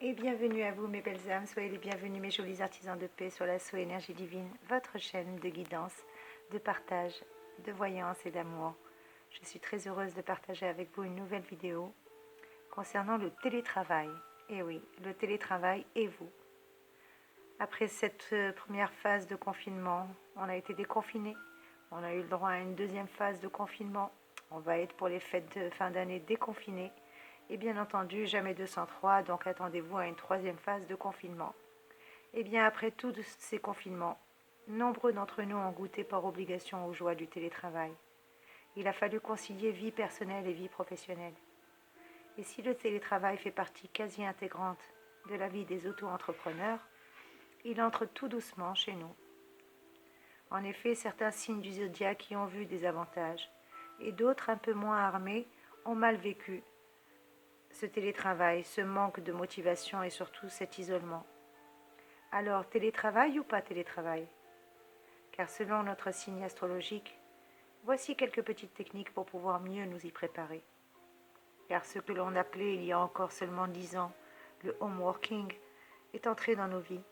Et bienvenue à vous mes belles âmes, soyez les bienvenus mes jolis artisans de paix sur la Soul Énergie Divine, votre chaîne de guidance, de partage, de voyance et d'amour. Je suis très heureuse de partager avec vous une nouvelle vidéo concernant le télétravail. Et oui, le télétravail et vous. Après cette première phase de confinement, on a été déconfinés, on a eu le droit à une deuxième phase de confinement, on va être pour les fêtes de fin d'année déconfinés. Et bien entendu, jamais 203, donc attendez-vous à une troisième phase de confinement. Et bien après tous ces confinements, nombreux d'entre nous ont goûté par obligation aux joies du télétravail. Il a fallu concilier vie personnelle et vie professionnelle. Et si le télétravail fait partie quasi intégrante de la vie des auto-entrepreneurs, il entre tout doucement chez nous. En effet, certains signes du zodiaque y ont vu des avantages, et d'autres un peu moins armés ont mal vécu ce télétravail, ce manque de motivation et surtout cet isolement. Alors, télétravail ou pas télétravail? Car selon notre signe astrologique, voici quelques petites techniques pour pouvoir mieux nous y préparer. Car ce que l'on appelait il y a encore seulement 10 ans le home working est entré dans nos vies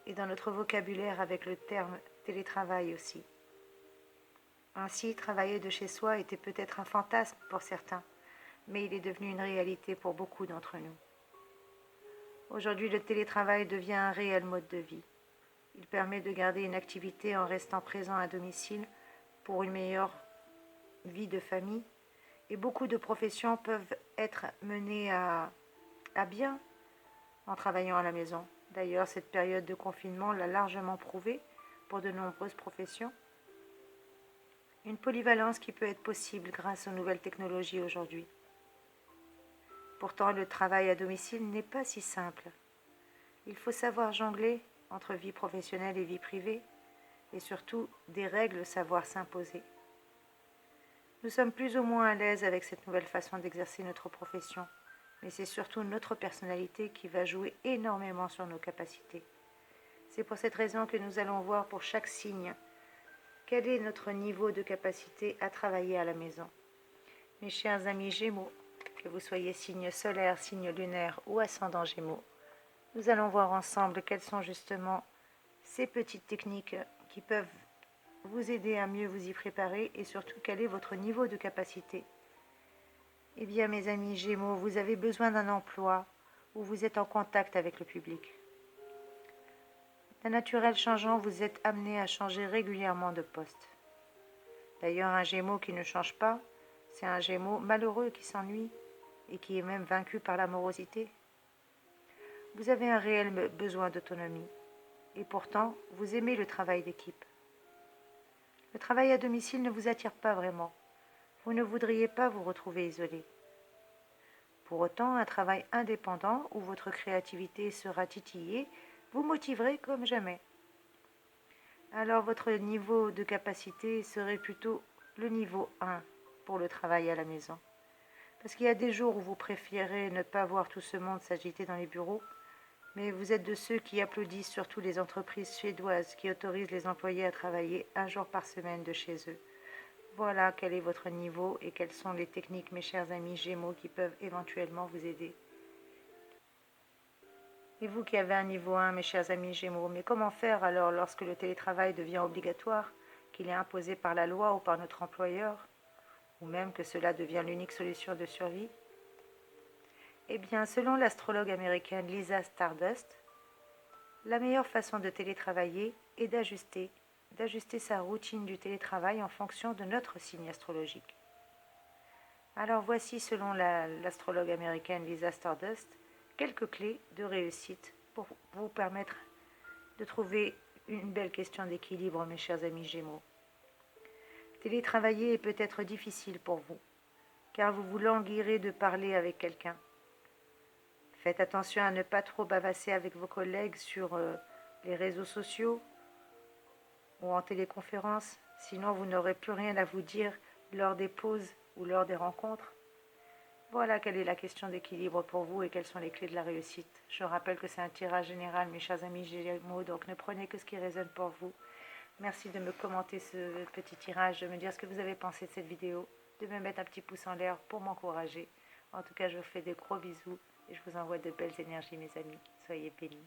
et dans notre vocabulaire avec le terme télétravail aussi. Ainsi, travailler de chez soi était peut-être un fantasme pour certains, mais il est devenu une réalité pour beaucoup d'entre nous. Aujourd'hui, le télétravail devient un réel mode de vie. Il permet de garder une activité en restant présent à domicile pour une meilleure vie de famille. Et beaucoup de professions peuvent être menées à bien en travaillant à la maison. D'ailleurs, cette période de confinement l'a largement prouvé pour de nombreuses professions. Une polyvalence qui peut être possible grâce aux nouvelles technologies aujourd'hui. Pourtant, le travail à domicile n'est pas si simple. Il faut savoir jongler entre vie professionnelle et vie privée, et surtout des règles savoir s'imposer. Nous sommes plus ou moins à l'aise avec cette nouvelle façon d'exercer notre profession, mais c'est surtout notre personnalité qui va jouer énormément sur nos capacités. C'est pour cette raison que nous allons voir pour chaque signe quel est notre niveau de capacité à travailler à la maison. Mes chers amis Gémeaux, que vous soyez signe solaire, signe lunaire ou ascendant Gémeaux, nous allons voir ensemble quelles sont justement ces petites techniques qui peuvent vous aider à mieux vous y préparer et surtout quel est votre niveau de capacité. Eh bien mes amis Gémeaux, vous avez besoin d'un emploi où vous êtes en contact avec le public. D'un naturel changeant, vous êtes amené à changer régulièrement de poste. D'ailleurs, un Gémeaux qui ne change pas, c'est un Gémeaux malheureux qui s'ennuie et qui est même vaincu par l'amorosité. Vous avez un réel besoin d'autonomie et pourtant, vous aimez le travail d'équipe. Le travail à domicile ne vous attire pas vraiment. Vous ne voudriez pas vous retrouver isolé. Pour autant, un travail indépendant où votre créativité sera titillée vous motiverait comme jamais. Alors votre niveau de capacité serait plutôt le niveau 1 pour le travail à la maison. Parce qu'il y a des jours où vous préférez ne pas voir tout ce monde s'agiter dans les bureaux, mais vous êtes de ceux qui applaudissent surtout les entreprises suédoises qui autorisent les employés à travailler un jour par semaine de chez eux. Voilà quel est votre niveau et quelles sont les techniques, mes chers amis Gémeaux, qui peuvent éventuellement vous aider. Et vous qui avez un niveau 1, mes chers amis Gémeaux, mais comment faire alors lorsque le télétravail devient obligatoire, qu'il est imposé par la loi ou par notre employeur, ou même que cela devient l'unique solution de survie? Eh bien, selon l'astrologue américaine Lisa Stardust, la meilleure façon de télétravailler est d'ajuster sa routine du télétravail en fonction de notre signe astrologique. Alors voici, selon l'astrologue américaine Lisa Stardust, quelques clés de réussite pour vous permettre de trouver une belle question d'équilibre, mes chers amis Gémeaux. Télétravailler est peut-être difficile pour vous, car vous vous languirez de parler avec quelqu'un. Faites attention à ne pas trop bavasser avec vos collègues sur les réseaux sociaux ou en téléconférence, sinon vous n'aurez plus rien à vous dire lors des pauses ou lors des rencontres. Voilà quelle est la question d'équilibre pour vous et quelles sont les clés de la réussite. Je rappelle que c'est un tirage général, mes chers amis Gémeaux, donc ne prenez que ce qui résonne pour vous. Merci de me commenter ce petit tirage, de me dire ce que vous avez pensé de cette vidéo, de me mettre un petit pouce en l'air pour m'encourager. En tout cas, je vous fais de gros bisous et je vous envoie de belles énergies, mes amis. Soyez bénis.